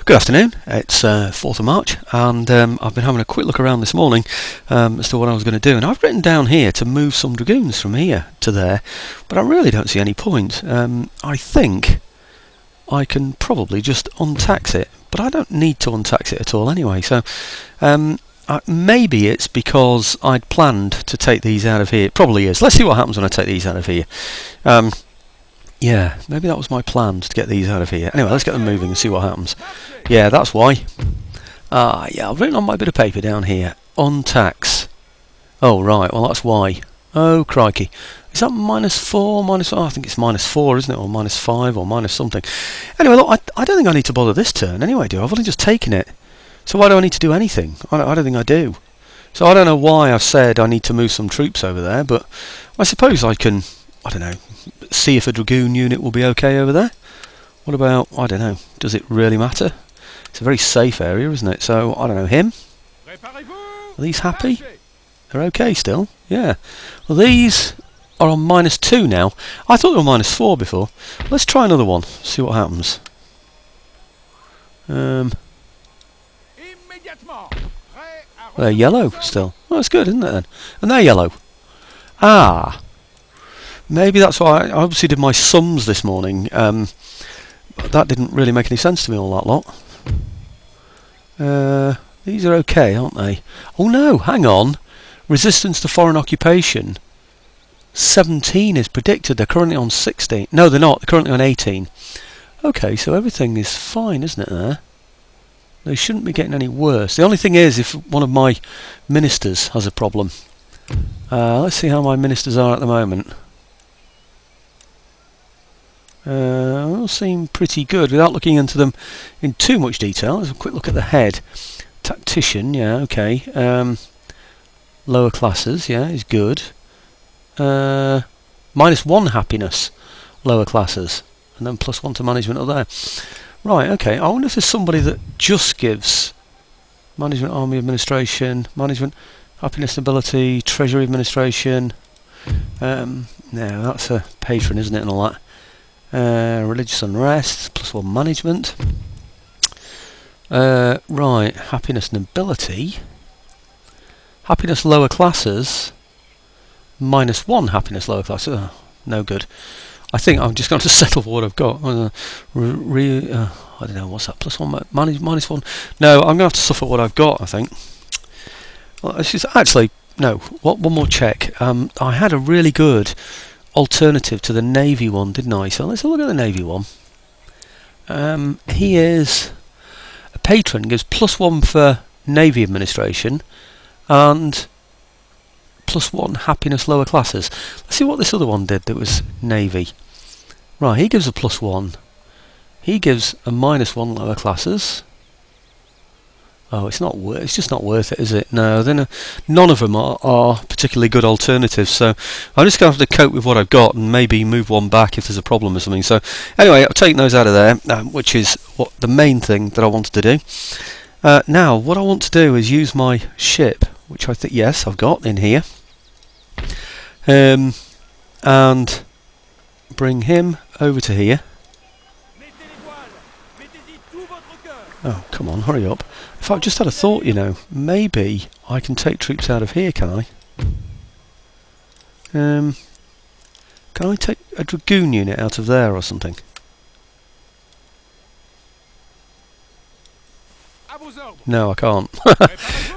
Good afternoon, it's 4th of March and I've been having a quick look around this morning as to what I was going to do, and I've written down here to move some dragoons from here to there, but I really don't see any point. I think I can probably just untax it, but I don't need to untax it at all anyway, so maybe it's because I'd planned to take these out of here. It probably is. Let's see what happens when I take these out of here. Yeah, maybe that was my plan, to get these out of here. Anyway, let's get them moving and see what happens. Yeah, that's why. Yeah, I've written on my bit of paper down here, untax. Oh, right, well that's why. Oh, crikey. Is that -4, oh, I think it's -4, isn't it? Or -5, or minus something. Anyway, look, I don't think I need to bother this turn anyway, do I? I've only just taken it. So why do I need to do anything? I don't think I do. So I don't know why I've said I need to move some troops over there, but I suppose I can, I don't know, see if a dragoon unit will be okay over there. What about, I don't know, does it really matter? It's a very safe area, isn't it? So, I don't know, him? Are these happy? They're okay still? Yeah. Well, these are on -2 now. I thought they were -4 before. Let's try another one, see what happens. They're yellow still. Well, that's good, isn't it then? And they're yellow. Ah. Maybe that's why I obviously did my sums this morning. That didn't really make any sense to me, all that lot. These are okay, aren't they? Oh no, hang on. Resistance to foreign occupation. 17 is predicted. They're currently on 16. No, they're not. They're currently on 18. Okay, so everything is fine, isn't it there? They shouldn't be getting any worse. The only thing is if one of my ministers has a problem. Let's see how my ministers are at the moment. All seem pretty good without looking into them in too much detail. Let's have a quick look at the head. Tactician, yeah, okay. Lower classes, yeah, is good. -1 happiness, lower classes, and then +1 to management up there. Right, okay. I wonder if there's somebody that just gives management, army administration, management, happiness, ability, treasury administration. No, that's a patron, isn't it, and all that. Religious unrest, +1 management. Right, happiness and ability. Happiness lower classes. -1 happiness lower classes. Oh, no good. I think I'm just going to settle for what I've got. I don't know, what's that? +1, -1. No, I'm going to have to suffer what I've got, I think. Well, it's just, actually, no, one more check. I had a really good alternative to the Navy one, didn't I? So let's have a look at the Navy one. He is a patron, gives +1 for Navy administration and +1 happiness lower classes. Let's see what this other one did that was Navy. Right, he gives a +1. He gives a -1 lower classes. Oh, it's just not worth it, is it? No, then none of them are particularly good alternatives. So I'm just going to have to cope with what I've got and maybe move one back if there's a problem or something. So anyway, I've taken those out of there, which is what the main thing that I wanted to do. Now, what I want to do is use my ship, which I think, yes, I've got in here, and bring him over to here. Oh, come on, hurry up. If I've just had a thought, you know, maybe I can take troops out of here, can I? Can I take a dragoon unit out of there or something? No, I can't.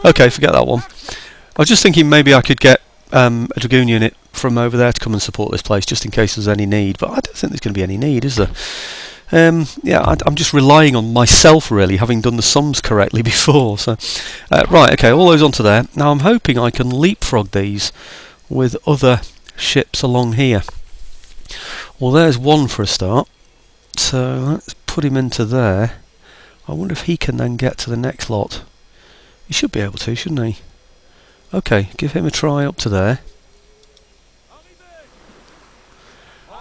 Okay, forget that one. I was just thinking maybe I could get a dragoon unit from over there to come and support this place, just in case there's any need, but I don't think there's going to be any need, is there? Yeah, I'm just relying on myself, really, having done the sums correctly before. So, right, okay, all those onto there. Now I'm hoping I can leapfrog these with other ships along here. Well, there's one for a start. So let's put him into there. I wonder if he can then get to the next lot. He should be able to, shouldn't he? Okay, give him a try up to there.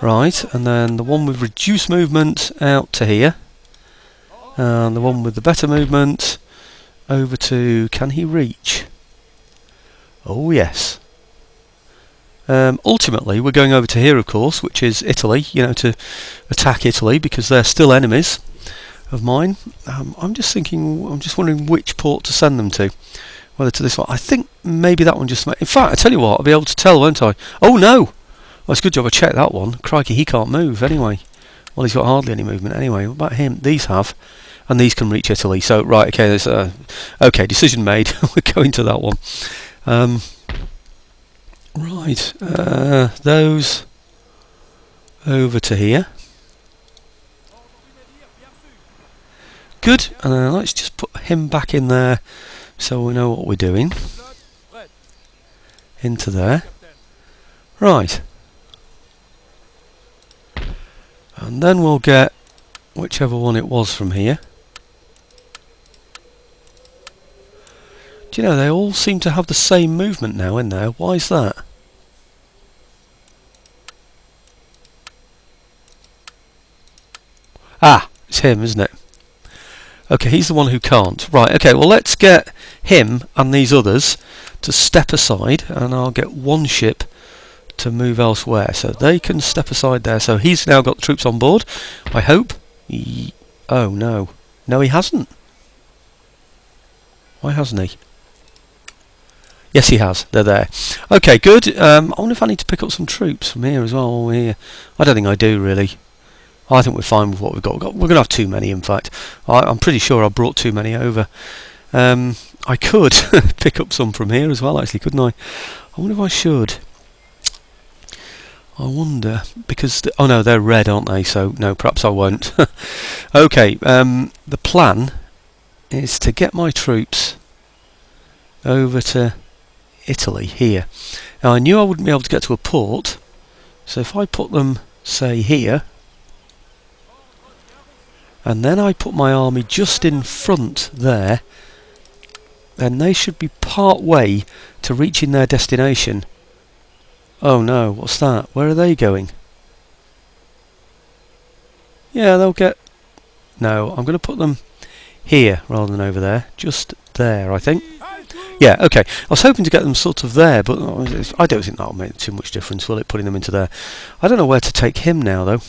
Right, and then the one with reduced movement out to here. And the one with the better movement over to... Can he reach? Oh yes. Ultimately, we're going over to here, of course, which is Italy, you know, to attack Italy because they're still enemies. of mine. I'm just wondering which port to send them to. Whether to this one. I think maybe that one just... In fact, I tell you what, I'll be able to tell, won't I? Oh, no! Well, it's a good job I checked that one. Crikey, he can't move anyway. Well, he's got hardly any movement anyway. What about him? These have. And these can reach Italy. So, right, okay, there's okay, decision made. We're going to that one. Right, those over to here. Good, and let's just put him back in there so we know what we're doing. Into there. Right. And then we'll get whichever one it was from here. Do you know, they all seem to have the same movement now in there. Why is that? Ah, it's him, isn't it? Okay, he's the one who can't. Right, okay, well let's get him and these others to step aside, and I'll get one ship to move elsewhere. So they can step aside there. So he's now got the troops on board, I hope. Oh, no. No, he hasn't. Why hasn't he? Yes, he has. They're there. Okay, good. I wonder if I need to pick up some troops from here as well. While we're here. I don't think I do, really. I think we're fine with what we've got. We're going to have too many, in fact. I'm pretty sure I brought too many over. I could pick up some from here as well, actually, couldn't I? I wonder if I should. I wonder, because... oh no, they're red, aren't they? So, no, perhaps I won't. Okay, the plan is to get my troops over to Italy, here. Now, I knew I wouldn't be able to get to a port, so if I put them, say, here... and then I put my army just in front there, then they should be part way to reaching their destination. Oh no, what's that? Where are they going? Yeah, they'll get... no, I'm going to put them here rather than over there. Just there, I think. Yeah, okay. I was hoping to get them sort of there, but I don't think that'll make too much difference, will it, putting them into there? I don't know where to take him now, though.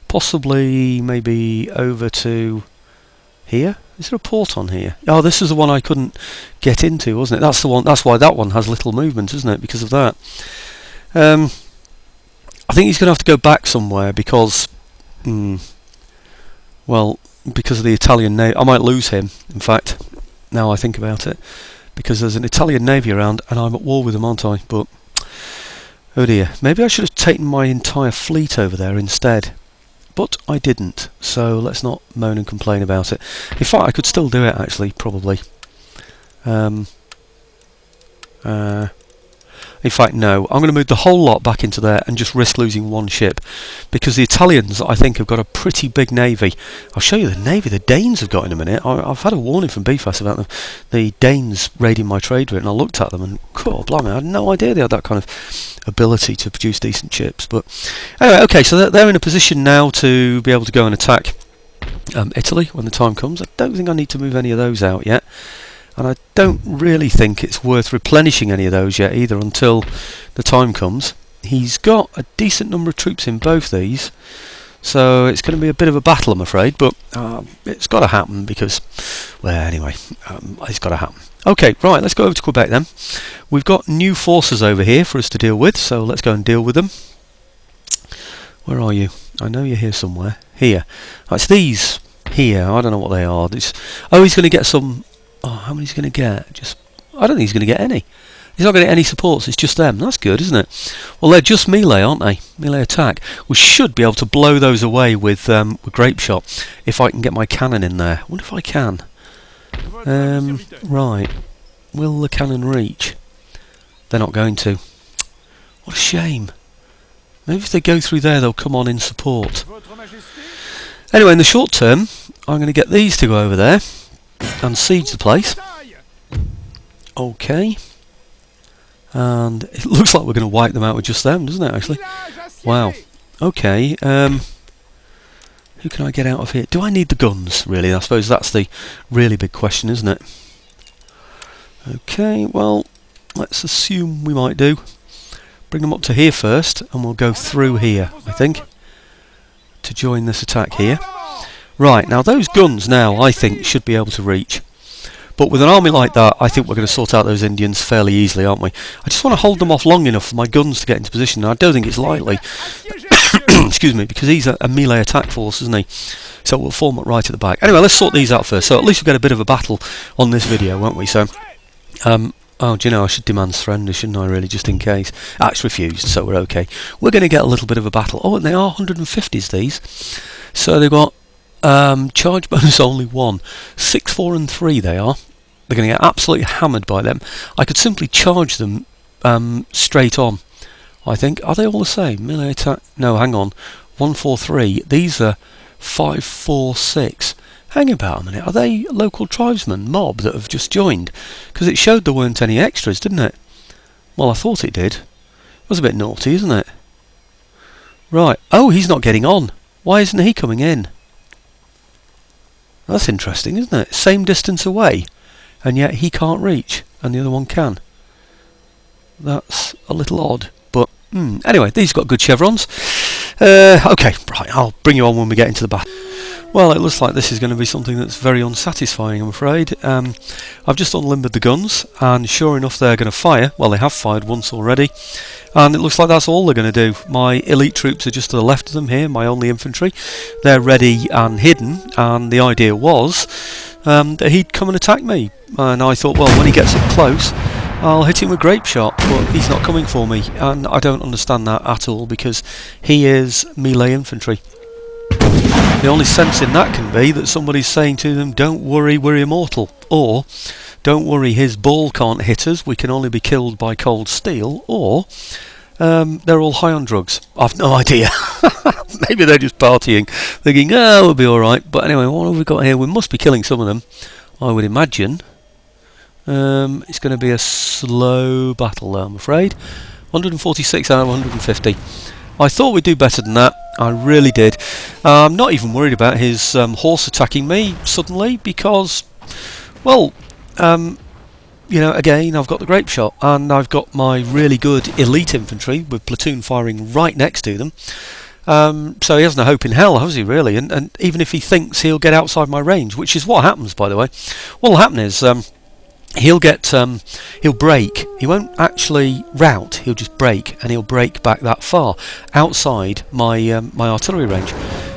Possibly, maybe over to here. Is there a port on here? Oh, this is the one I couldn't get into, wasn't it? That's the one. That's why that one has little movement, isn't it? Because of that. I think he's going to have to go back somewhere because, well, because of the Italian navy. I might lose him. In fact, now I think about it, because there's an Italian navy around, and I'm at war with them, aren't I? But oh dear, maybe I should have taken my entire fleet over there instead. But I didn't, so let's not moan and complain about it. In fact, I could still do it, actually, probably. In fact, no. I'm going to move the whole lot back into there and just risk losing one ship. Because the Italians, I think, have got a pretty big navy. I'll show you the navy the Danes have got in a minute. I've had a warning from BFAS about them. The Danes raiding my trade route, and I looked at them and, God, blimey, I had no idea they had that kind of ability to produce decent ships. But anyway, okay, so they're in a position now to be able to go and attack Italy when the time comes. I don't think I need to move any of those out yet. And I don't really think it's worth replenishing any of those yet either until the time comes. He's got a decent number of troops in both these, so it's going to be a bit of a battle, I'm afraid, but it's got to happen because, well, anyway, it's got to happen. Okay, right, let's go over to Quebec then. We've got new forces over here for us to deal with, so let's go and deal with them. Where are you? I know you're here somewhere. Here. Oh, it's these here. I don't know what they are. Oh, he's going to get some... Oh, how many is he going to get? I don't think he's going to get any. He's not going to get any supports, it's just them. That's good, isn't it? Well, they're just melee, aren't they? Melee attack. We should be able to blow those away with grape shot if I can get my cannon in there. I wonder if I can. Right. Will the cannon reach? They're not going to. What a shame. Maybe if they go through there, they'll come on in support. Anyway, in the short term, I'm going to get these to go over there and siege the place. Okay. And it looks like we're going to wipe them out with just them, doesn't it, actually? Wow. Okay. Who can I get out of here? Do I need the guns, really? I suppose that's the really big question, isn't it? Okay, well, let's assume we might do. Bring them up to here first, and we'll go through here, I think, to join this attack here. Right, now those guns now, I think, should be able to reach. But with an army like that, I think we're going to sort out those Indians fairly easily, aren't we? I just want to hold them off long enough for my guns to get into position, and I don't think it's likely. Excuse me, because he's a melee attack force, isn't he? So we'll form it right at the back. Anyway, let's sort these out first. So at least we'll get a bit of a battle on this video, won't we? So, oh, do you know, I should demand surrender, shouldn't I, really, just in case? Ah, it's refused, so we're okay. We're going to get a little bit of a battle. Oh, and they are 150s, these. So they've got charge bonus only 1. 6, 4 and 3 they are. They're going to get absolutely hammered by them. I could simply charge them straight on, I think. Are they all the same? Melee attack? No, hang on. 1, 4, 3. These are 5, 4, 6. Hang about a minute. Are they local tribesmen, mob, that have just joined? Because it showed there weren't any extras, didn't it? Well, I thought it did. It was a bit naughty, isn't it? Right. Oh, he's not getting on. Why isn't he coming in? That's interesting, isn't it? Same distance away, and yet he can't reach, and the other one can. That's a little odd, but anyway, these got good chevrons. Okay, right, I'll bring you on when we get into the battle. Well, it looks like this is going to be something that's very unsatisfying, I'm afraid. I've just unlimbered the guns, and sure enough they're going to fire. Well, they have fired once already, and it looks like that's all they're going to do. My elite troops are just to the left of them here, my only infantry. They're ready and hidden, and the idea was that he'd come and attack me. And I thought, well, when he gets up close, I'll hit him with grape shot, but he's not coming for me, and I don't understand that at all, because he is melee infantry. The only sense in that can be that somebody's saying to them, don't worry, we're immortal, or don't worry, his ball can't hit us, we can only be killed by cold steel, or they're all high on drugs. I've no idea. Maybe they're just partying, thinking, oh, we'll be alright. But anyway, what have we got here? We must be killing some of them, I would imagine. It's going to be a slow battle though, I'm afraid. 146 out of 150. I thought we'd do better than that. I really did. I'm not even worried about his horse attacking me suddenly because, well, you know, again, I've got the grape shot and I've got my really good elite infantry with platoon firing right next to them. So he has no hope in hell, has he, really? And even if he thinks he'll get outside my range, which is what happens, by the way, what'll happen is he'll break. He won't actually rout. He'll just break, and he'll break back that far outside my my artillery range.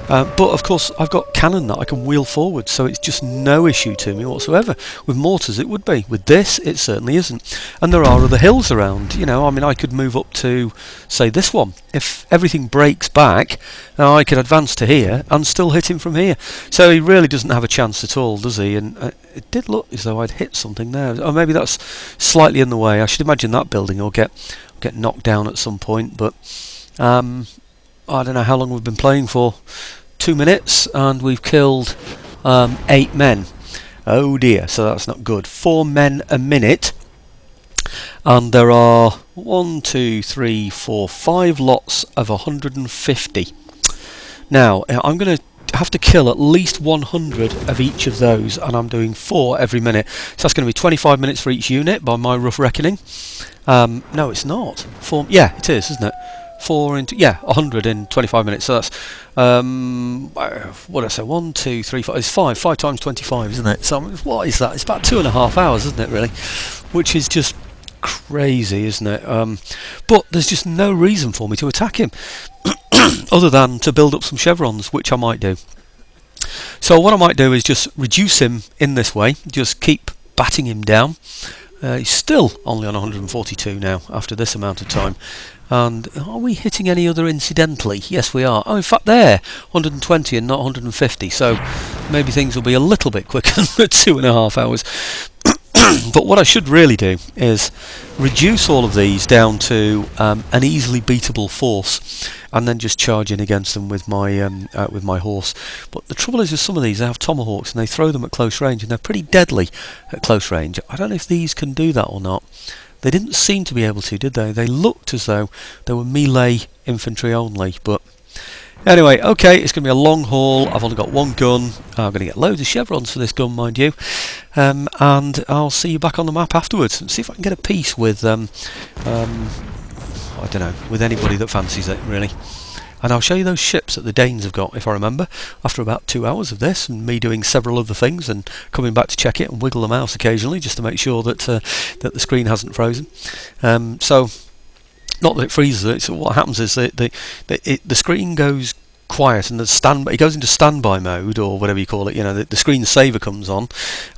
But of course, I've got cannon that I can wheel forward, so it's just no issue to me whatsoever. With mortars, it would be. With this, it certainly isn't. And there are other hills around. You know, I mean, I could move up to, say, this one. If everything breaks back, I could advance to here and still hit him from here. So he really doesn't have a chance at all, does he? And it did look as though I'd hit something there. Or maybe that's slightly in the way. I should imagine that building will get knocked down at some point. But I don't know how long we've been playing for. 2 minutes, and we've killed 8 men. Oh dear, so that's not good. 4 men a minute, and there are 1, 2, 3, 4, 5 lots of 150. Now, I'm going to have to kill at least 100 of each of those, and I'm doing 4 every minute. So that's going to be 25 minutes for each unit by my rough reckoning. No, it's not. 4, yeah, it is, isn't it? 4 into 100 in 25 minutes. So that's what did I say? 1, 2, 3, 4. It's 5 times 25, isn't it? So what is that? It's about 2.5 hours, isn't it? Really, which is just crazy, isn't it? But there's just no reason for me to attack him, other than to build up some chevrons, which I might do. So what I might do is just reduce him in this way. Just keep batting him down. He's still only on 142 now after this amount of time. And are we hitting any other incidentally? Yes, we are. Oh, in fact, they're 120 and not 150. So maybe things will be a little bit quicker than 2.5 hours. But what I should really do is reduce all of these down to an easily beatable force, and then just charge in against them with my horse. But the trouble is with some of these, they have tomahawks and they throw them at close range, and they're pretty deadly at close range. I don't know if these can do that or not. They didn't seem to be able to, did they? They looked as though they were melee infantry only. But anyway, okay, it's going to be a long haul. I've only got 1 gun. I'm going to get loads of chevrons for this gun, mind you. And I'll see you back on the map afterwards and see if I can get a piece with, I don't know, with anybody that fancies it, really. and I'll show you those ships that the Danes have got, if I remember, after about 2 hours of this and me doing several other things and coming back to check it and wiggle the mouse occasionally just to make sure that that the screen hasn't frozen. So not that it freezes it. So what happens is the screen goes quiet and it goes into standby mode, or whatever you call it. You know, the screensaver comes on,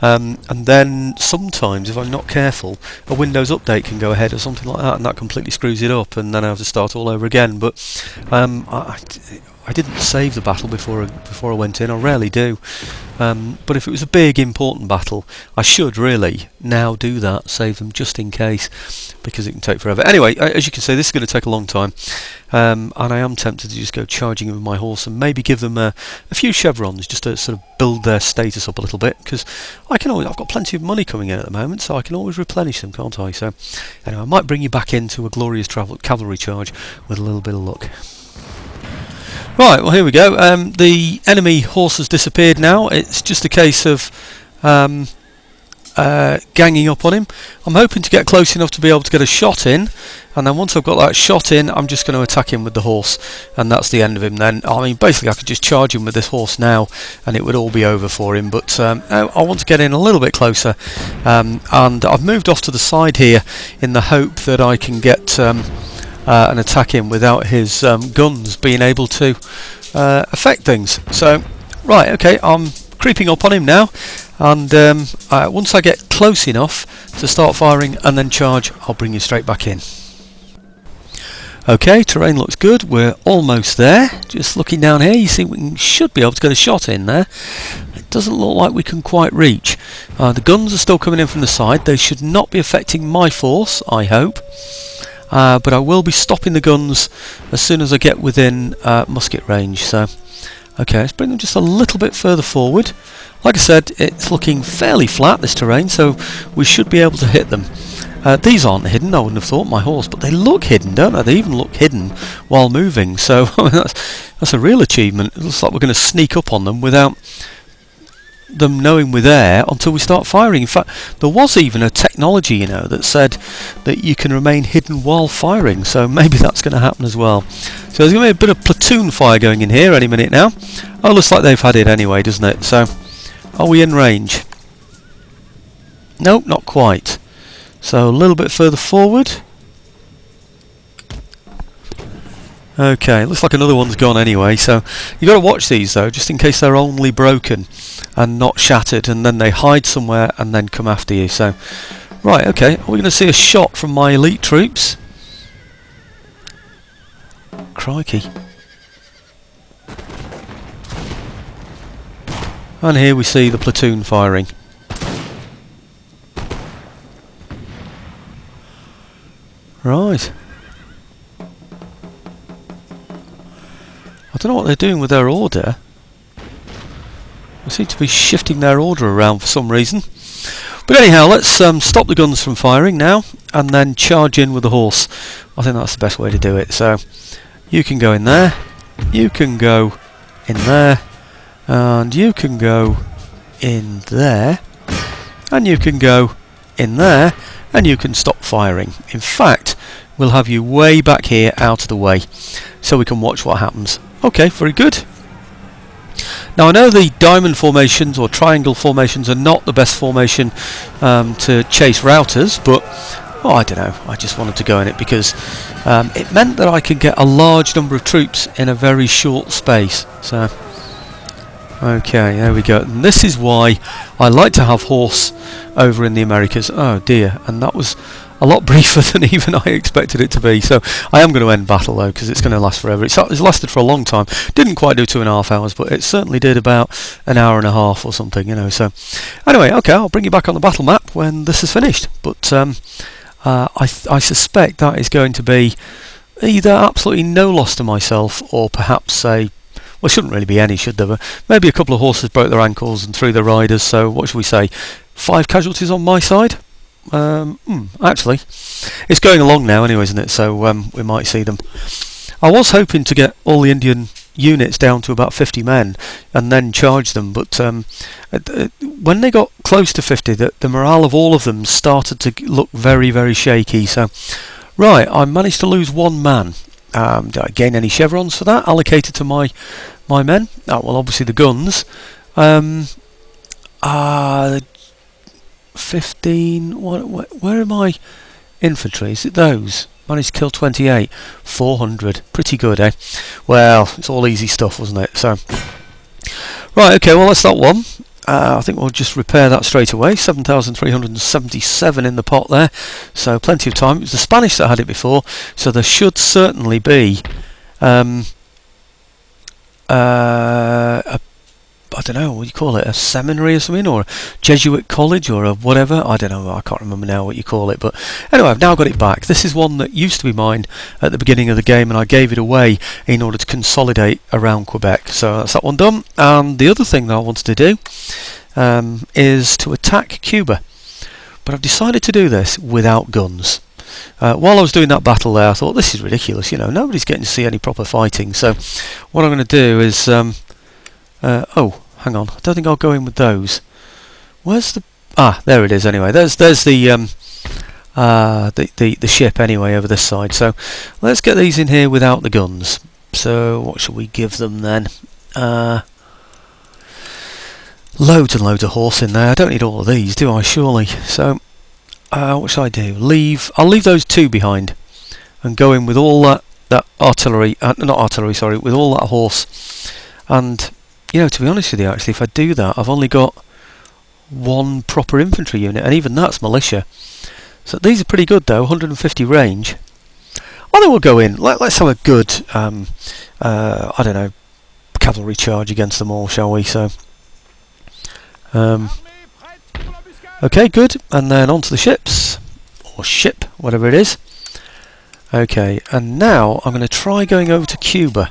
and then sometimes, if I'm not careful, a Windows update can go ahead or something like that, and that completely screws it up, and then I have to start all over again. But I didn't save the battle before I went in. I rarely do. But if it was a big, important battle, I should really now do that, save them just in case, because it can take forever. Anyway, as you can see, this is going to take a long time, and I am tempted to just go charging with my horse and maybe give them a few chevrons just to sort of build their status up a little bit, because I've got plenty of money coming in at the moment, so I can always replenish them, can't I? So anyway, I might bring you back into a glorious cavalry charge with a little bit of luck. Right, well, here we go. The enemy horse has disappeared now. It's just a case of ganging up on him. I'm hoping to get close enough to be able to get a shot in, and then once I've got that shot in, I'm just going to attack him with the horse, and that's the end of him then. I mean, basically I could just charge him with this horse now and it would all be over for him, but I want to get in a little bit closer, and I've moved off to the side here in the hope that I can get and attack him without his guns being able to affect things. So, right, okay, I'm creeping up on him now, and once I get close enough to start firing and then charge, I'll bring you straight back in. Okay, terrain looks good, we're almost there. Just looking down here, you see we should be able to get a shot in there. It doesn't look like we can quite reach. The guns are still coming in from the side. They should not be affecting my force, I hope. But I will be stopping the guns as soon as I get within musket range. So, okay, let's bring them just a little bit further forward. Like I said, it's looking fairly flat, this terrain, so we should be able to hit them. These aren't hidden, I wouldn't have thought, my horse, but they look hidden, don't they? They even look hidden while moving, so that's a real achievement. It looks like we're going to sneak up on them without them knowing we're there until we start firing. In fact, there was even a technology, you know, that said that you can remain hidden while firing, so maybe that's going to happen as well. So there's going to be a bit of platoon fire going in here any minute now. Oh, looks like they've had it anyway, doesn't it? So, are we in range? Nope, not quite. So a little bit further forward. Okay, looks like another one's gone anyway, so you've got to watch these though, just in case they're only broken and not shattered, and then they hide somewhere and then come after you. So, right, okay, are we going to see a shot from my elite troops? Crikey. And here we see the platoon firing. Right. I don't know what they're doing with their order. They seem to be shifting their order around for some reason. But anyhow, let's stop the guns from firing now and then charge in with the horse. I think that's the best way to do it. So you can go in there, you can go in there, and you can go in there, and you can go in there, and you can stop firing. In fact, we'll have you way back here out of the way so we can watch what happens. Okay, very good. Now I know the diamond formations or triangle formations are not the best formation to chase routers, but I don't know, I just wanted to go in it because it meant that I could get a large number of troops in a very short space. So okay, there we go. And this is why I like to have horse over in the Americas. Oh dear, and that was a lot briefer than even I expected it to be. So I am going to end battle though, because it's going to last forever. It's lasted for a long time. Didn't quite do 2.5 hours, but it certainly did about an hour and a half or something, you know. So anyway, okay, I'll bring you back on the battle map when this is finished. But I suspect that is going to be either absolutely no loss to myself, or perhaps well, shouldn't really be any, should there? But maybe a couple of horses broke their ankles and threw their riders. So what should we say? 5 casualties on my side. Actually, it's going along now anyway, isn't it? So we might see them. I was hoping to get all the Indian units down to about 50 men and then charge them, but when they got close to 50, the morale of all of them started to look very, very shaky. So, right, I managed to lose 1 man. Did I gain any chevrons for that allocated to my men? Oh, well, obviously the guns. 15. Where are my infantry? Is it those? Managed to kill 28. 400. Pretty good, eh? Well, it's all easy stuff, wasn't it? So, right, okay, well, that's that one. I think we'll just repair that straight away. 7,377 in the pot there, so plenty of time. It was the Spanish that had it before, so there should certainly be I don't know, what do you call it, a seminary or something, or a Jesuit college, or a whatever, I don't know, I can't remember now what you call it, but anyway, I've now got it back. This is one that used to be mine at the beginning of the game, and I gave it away in order to consolidate around Quebec, so that's that one done. And the other thing that I wanted to do is to attack Cuba, but I've decided to do this without guns. While I was doing that battle there, I thought, this is ridiculous, you know, nobody's getting to see any proper fighting, so what I'm going to do is oh, hang on. I don't think I'll go in with those. Where's the... Ah, there it is anyway. There's the ship anyway over this side. So let's get these in here without the guns. So what shall we give them then? Loads and loads of horse in there. I don't need all of these, do I? Surely. So what shall I do? I'll leave those two behind and go in with all that artillery. Not artillery, sorry. With all that horse. And... you know, to be honest with you, actually, if I do that, I've only got one proper infantry unit, and even that's militia. So these are pretty good, though. 150 range. I think we'll go in. Let's have a good, I don't know, cavalry charge against them all, shall we? So, okay, good. And then onto the ships, or ship, whatever it is. Okay, and now I'm going to try going over to Cuba.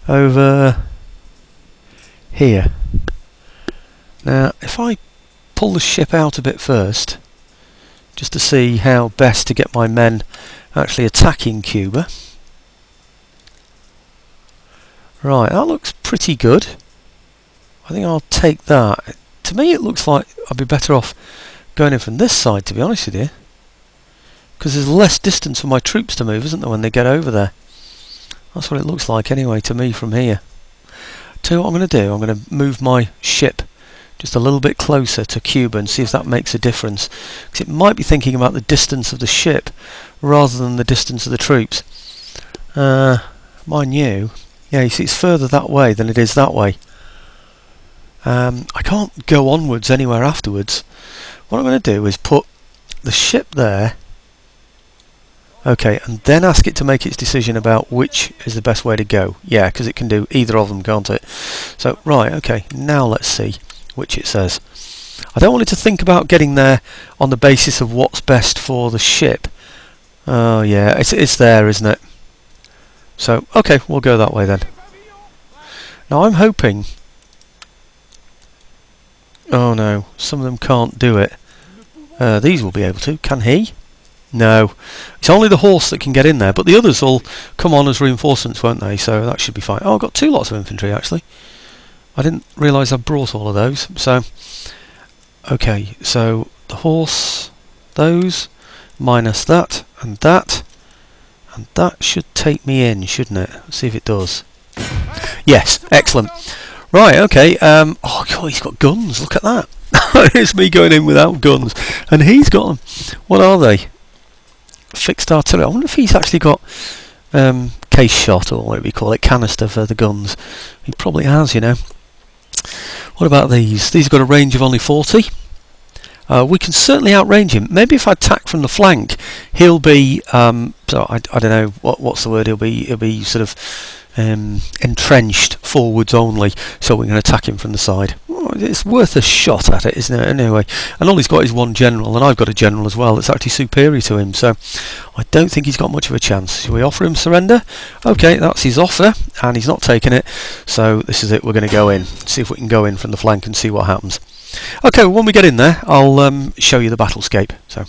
Over here. Now, if I pull the ship out a bit first, just to see how best to get my men actually attacking Cuba. Right, that looks pretty good. I think I'll take that. To me, it looks like I'd be better off going in from this side, to be honest with you, because there's less distance for my troops to move, isn't there, when they get over there? That's what it looks like anyway to me from here. Tell you what I'm going to do, I'm going to move my ship just a little bit closer to Cuba and see if that makes a difference. Because it might be thinking about the distance of the ship rather than the distance of the troops. Mind you, yeah, you see it's further that way than it is that way. I can't go onwards anywhere afterwards. What I'm going to do is put the ship there. Okay, and then ask it to make its decision about which is the best way to go. Yeah, because it can do either of them, can't it? So, right, okay, now let's see which it says. I don't want it to think about getting there on the basis of what's best for the ship. Oh, yeah, it's there, isn't it? So, okay, we'll go that way then. Now, I'm hoping... oh, no, some of them can't do it. These will be able to. Can he? No, it's only the horse that can get in there, but the others will come on as reinforcements, won't they? So that should be fine. Oh, I've got two lots of infantry actually. I didn't realise I brought all of those. So, okay, so the horse, those, minus that, and that should take me in, shouldn't it? Let's see if it does. Yes, excellent. Right, okay. Oh God, he's got guns. Look at that. It's me going in without guns, and he's got them. What are they? Fixed artillery. I wonder if he's actually got case shot, or whatever you call it, canister for the guns. He probably has, you know. What about these? These have got a range of only 40. We can certainly outrange him. Maybe if I attack from the flank, he'll be. So I don't know what's the word. He'll be sort of entrenched forwards only. So we can attack him from the side. It's worth a shot at it, isn't it? Anyway, and all he's got is one general, and I've got a general as well that's actually superior to him, so I don't think he's got much of a chance. Shall we offer him surrender? Okay, that's his offer, and he's not taking it, so this is it. We're going to go in, see if we can go in from the flank and see what happens. Okay, well, when we get in there, I'll show you the battlescape. So,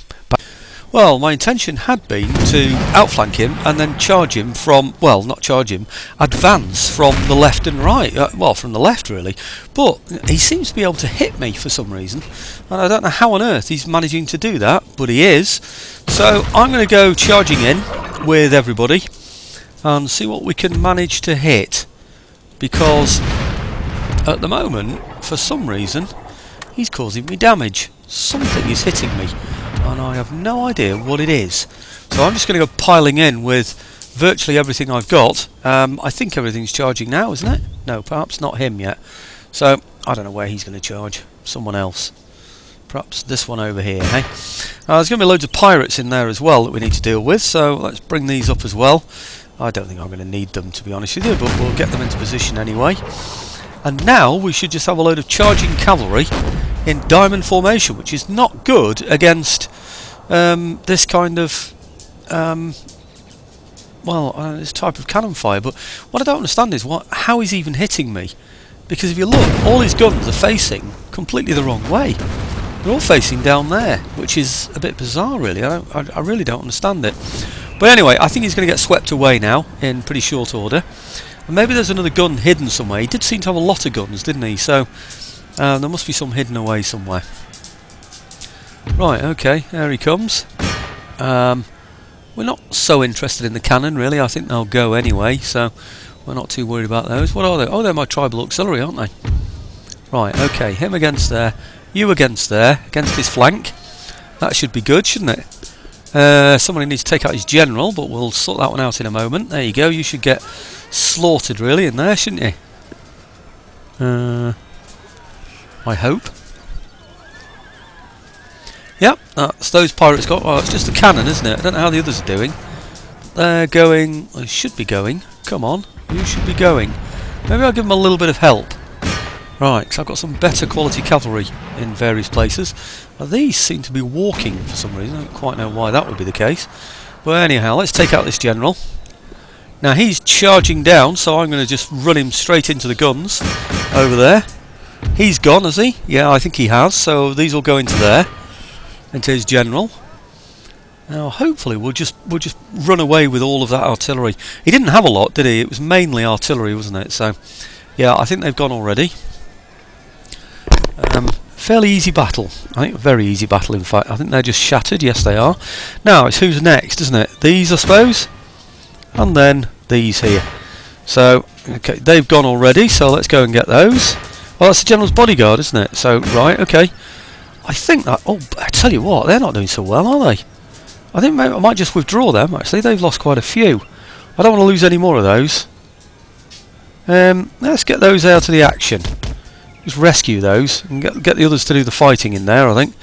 Well, my intention had been to outflank him and then charge him from, well, not charge him, advance from the left and right, well, from the left really, but he seems to be able to hit me for some reason, and I don't know how on earth he's managing to do that, but he is. So I'm going to go charging in with everybody and see what we can manage to hit, because at the moment, for some reason, he's causing me damage. Something is hitting me, and I have no idea what it is. So I'm just going to go piling in with virtually everything I've got. I think everything's charging now, isn't it? No, perhaps not him yet. So I don't know where he's going to charge. Someone else. Perhaps this one over here, hey? There's going to be loads of pirates in there as well that we need to deal with, so let's bring these up as well. I don't think I'm going to need them, to be honest with you, but we'll get them into position anyway. And now we should just have a load of charging cavalry in diamond formation, which is not good against this kind of this type of cannon fire. But what I don't understand is how he's even hitting me, because if you look, all his guns are facing completely the wrong way. They're all facing down there, which is a bit bizarre really. I really don't understand it. But anyway, I think he's going to get swept away now in pretty short order. And maybe there's another gun hidden somewhere. He did seem to have a lot of guns, didn't he? So there must be some hidden away somewhere. Right, okay, there he comes. We're not so interested in the cannon, really. I think they'll go anyway, so we're not too worried about those. What are they? Oh, they're my tribal auxiliary, aren't they? Right, okay, him against there, you against there, against his flank. That should be good, shouldn't it? Somebody needs to take out his general, but we'll sort that one out in a moment. There you go, you should get slaughtered really in there, shouldn't you? I hope. Yep, that's those pirates got. Well, it's just a cannon, isn't it? I don't know how the others are doing. They're going. They should be going. Come on, you should be going. Maybe I'll give them a little bit of help. Right, because I've got some better quality cavalry in various places. Well, these seem to be walking for some reason. I don't quite know why that would be the case. But anyhow, let's take out this general. Now he's charging down, so I'm going to just run him straight into the guns over there. He's gone, has he? Yeah, I think he has. So these will go into there, into his general. Now hopefully we'll just run away with all of that artillery. He didn't have a lot, did he? It was mainly artillery, wasn't it? So yeah, I think they've gone already. Fairly easy battle. I think a very easy battle, in fact. I think they're just shattered. Yes, they are. Now it's who's next, isn't it? These, I suppose. And then these here. So, okay, they've gone already, so let's go and get those. Well, that's the general's bodyguard, isn't it? So, right, okay. I think that... Oh, I tell you what, they're not doing so well, are they? I think maybe I might just withdraw them, actually. They've lost quite a few. I don't want to lose any more of those. Let's get those out of the action. Just rescue those and get the others to do the fighting in there, I think.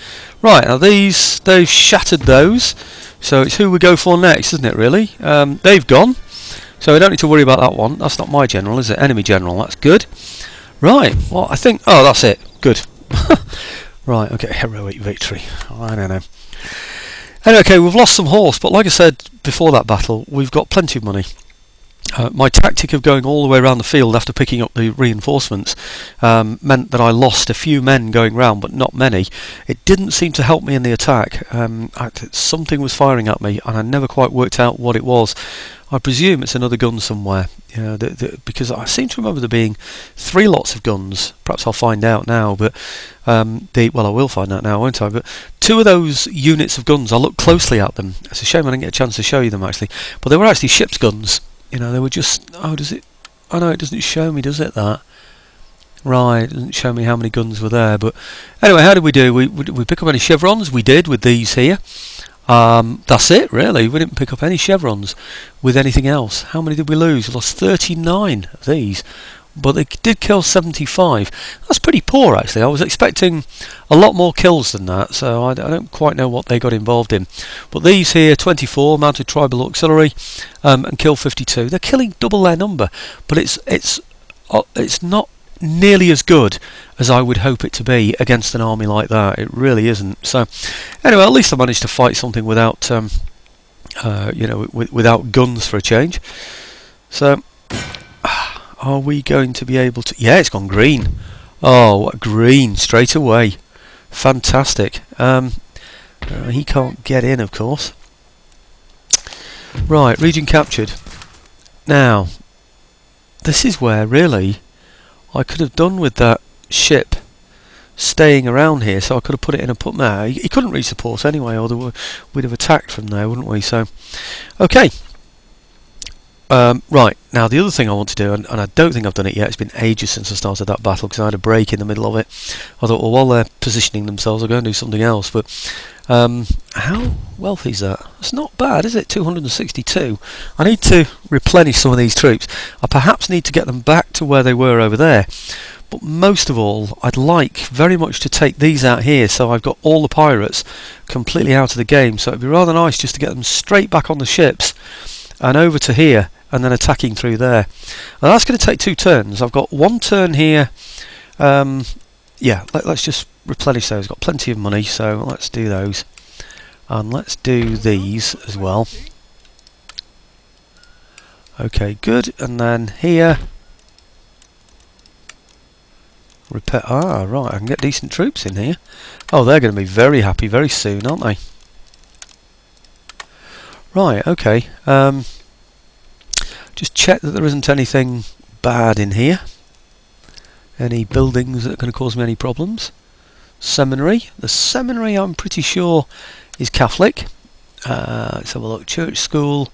Right, now these, they've shattered those. So it's who we go for next, isn't it, really? They've gone. So we don't need to worry about that one. That's not my general, is it? Enemy general, that's good. Right, well, I think... Oh, that's it. Good. Right, okay, heroic victory. I don't know. Anyway, okay, we've lost some horse, but like I said before that battle, we've got plenty of money. My tactic of going all the way around the field after picking up the reinforcements meant that I lost a few men going round, but not many. It didn't seem to help me in the attack. Something was firing at me, and I never quite worked out what it was. I presume it's another gun somewhere, because I seem to remember there being 3 lots of guns. Perhaps I'll find out now, but well, I will find out now, won't I? But 2 of those units of guns, I looked closely at them. It's a shame I didn't get a chance to show you them actually, but they were actually ship's guns. They were just... Oh, does it... Oh no, it doesn't show me, does it, that? Right, it doesn't show me how many guns were there, but... Anyway, how did we do? We pick up any chevrons? We did, with these here. That's it, really. We didn't pick up any chevrons with anything else. How many did we lose? We lost 39 of these, but they did kill 75. That's pretty poor, actually. I was expecting a lot more kills than that, so I don't quite know what they got involved in. But these here, 24 mounted tribal auxiliary, and kill 52. They're killing double their number, but it's not nearly as good as I would hope it to be against an army like that. It really isn't. So anyway, at least I managed to fight something without without guns for a change. So are we going to be able to... Yeah, it's gone green. Oh, what green straight away. Fantastic. He can't get in, of course. Right, region captured. Now, this is where really I could have done with that ship staying around here, so I could have put it in and put there. He couldn't reach the port anyway, or we'd have attacked from there, wouldn't we? So, okay. Right, now the other thing I want to do, and I don't think I've done it yet, it's been ages since I started that battle because I had a break in the middle of it. I thought, well, while they're positioning themselves, I'll go and do something else. But how wealthy is that? It's not bad, is it? 262. I need to replenish some of these troops. I perhaps need to get them back to where they were over there. But most of all, I'd like very much to take these out here, so I've got all the pirates completely out of the game. So it'd be rather nice just to get them straight back on the ships and over to here, and then attacking through there. Now that's going to take 2 turns. I've got 1 turn here. Yeah, let's just replenish those. Got plenty of money, so let's do those. And let's do these as well. Okay, good. And then here, repair. Ah, right, I can get decent troops in here. Oh, they're going to be very happy very soon, aren't they? Right, okay. Just check that there isn't anything bad in here. Any buildings that are going to cause me any problems. Seminary. The seminary, I'm pretty sure, is Catholic. Let's have a look. Church, school,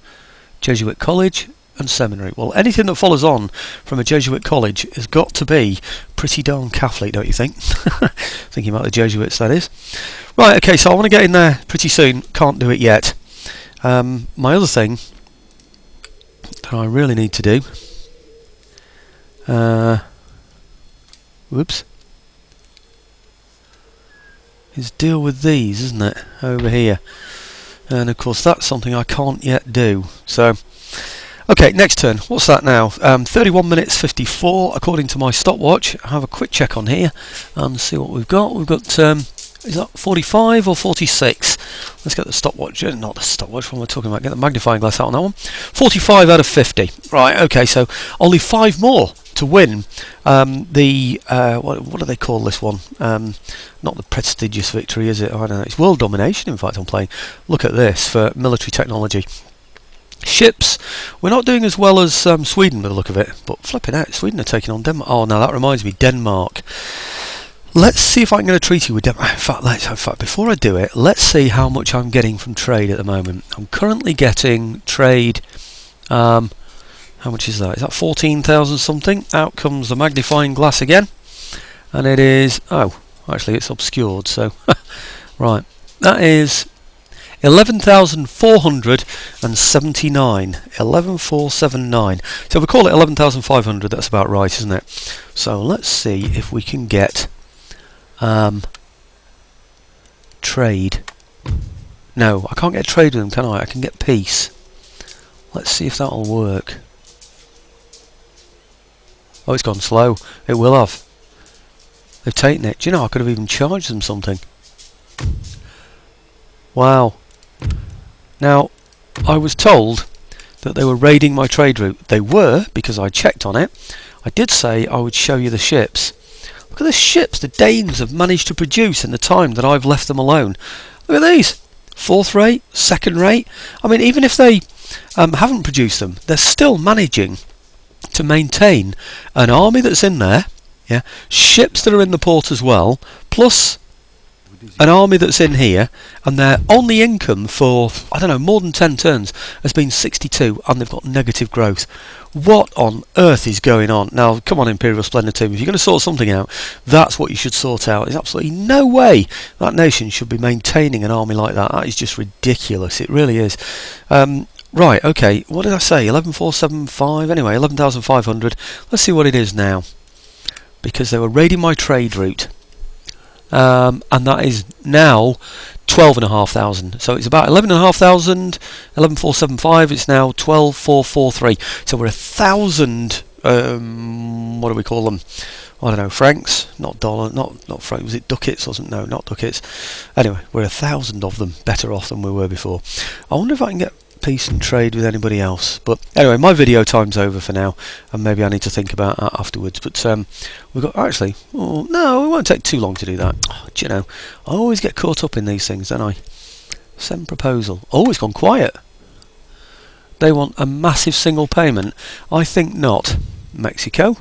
Jesuit college, and seminary. Well, anything that follows on from a Jesuit college has got to be pretty darn Catholic, don't you think? Thinking about the Jesuits, that is. Right, okay, so I want to get in there pretty soon. Can't do it yet. My other thing that I really need to do, whoops, is deal with these, isn't it, over here? And of course that's something I can't yet do. So, okay, next turn. What's that now? 31 minutes 54 according to my stopwatch. I'll have a quick check on here and see what we've got. We've got, is that 45 or 46? Let's get the stopwatch, not the stopwatch, what am I talking about? Get the magnifying glass out on that one. 45 out of 50. Right, okay, so only 5 more to win what do they call this one? Not the prestigious victory, is it? I don't know. It's world domination, in fact, I'm playing. Look at this for military technology. Ships, we're not doing as well as Sweden by the look of it, but flipping out, Sweden are taking on Denmark. Oh, now that reminds me, Denmark. Let's see if I can get a treaty with Denmark. In fact, before I do it, let's see how much I'm getting from trade at the moment. I'm currently getting trade. How much is that? Is that 14,000 something? Out comes the magnifying glass again, and it is. Oh, actually, it's obscured. So, right, that is 11,479. 11,479. So if we call it 11,500, that's about right, isn't it? So let's see if we can get. Trade. No, I can't get trade with them, can I? I can get peace. Let's see if that'll work. Oh, it's gone slow. It will have. They've taken it. Do you know, I could have even charged them something. Wow. Now, I was told that they were raiding my trade route. They were, because I checked on it. I did say I would show you the ships. Look at the ships the Danes have managed to produce in the time that I've left them alone. Look at these. 4th rate, 2nd rate. I mean, even if they haven't produced them, they're still managing to maintain an army that's in there, yeah, ships that are in the port as well, plus an army that's in here, and their only income for, I don't know, more than 10 turns has been 62, and they've got negative growth. What on earth is going on? Now, come on, Imperial Splendour team, if you're going to sort something out, that's what you should sort out. There's absolutely no way that nation should be maintaining an army like that. That is just ridiculous. It really is. Right, okay, what did I say? 11,475, anyway, 11,500. Let's see what it is now. Because they were raiding my trade route. And that is now 12,500. So it's about 11,500, 11,475. It's now 12,443. So we're 1,000. What do we call them? I don't know, francs, not dollar, not francs. Was it ducats or something? No, not ducats. Anyway, we're 1,000 of them better off than we were before. I wonder if I can get peace and trade with anybody else. But anyway, my video time's over for now, and maybe I need to think about that afterwards. But we've got no, it won't take too long to do that. Oh, do you know, I always get caught up in these things, don't I? Send proposal. Oh, it's gone quiet. They want a massive single payment. I think not. Mexico.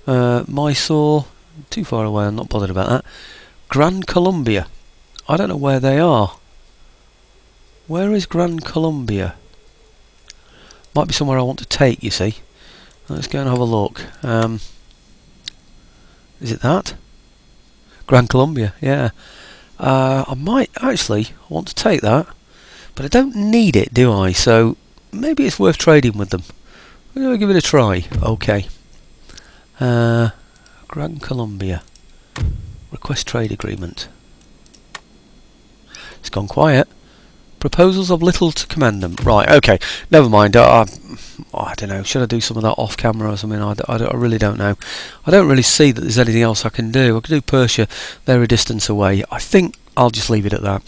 Mysore. Too far away, I'm not bothered about that. Gran Colombia. I don't know where they are. Where is Gran Colombia? Might be somewhere I want to take, you see. Let's go and have a look. Is it that? Gran Colombia, yeah. I might actually want to take that, but I don't need it, do I? So maybe it's worth trading with them. I'm going to give it a try. Okay. Gran Colombia. Request trade agreement. It's gone quiet. Proposals of little to commend them. Right, okay. Never mind. I don't know. Should I do some of that off camera or something? I really don't know. I don't really see that there's anything else I can do. I can do Persia. They're a distance away. I think I'll just leave it at that.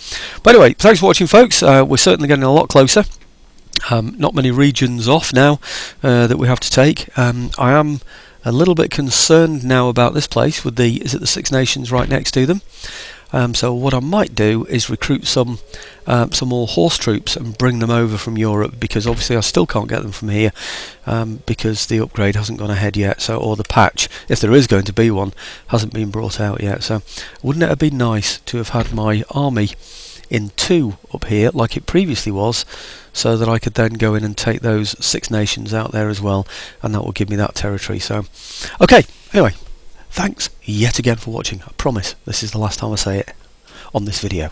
But anyway, thanks for watching, folks. We're certainly getting a lot closer. Not many regions off now that we have to take. I am a little bit concerned now about this place with the Six Nations right next to them. So what I might do is recruit some more horse troops and bring them over from Europe, because obviously I still can't get them from here because the upgrade hasn't gone ahead yet. So, or the patch, if there is going to be one, hasn't been brought out yet. So wouldn't it have been nice to have had my army in 2 up here like it previously was, so that I could then go in and take those Six Nations out there as well, and that will give me that territory. So okay, anyway, thanks yet again for watching. I promise this is the last time I say it on this video.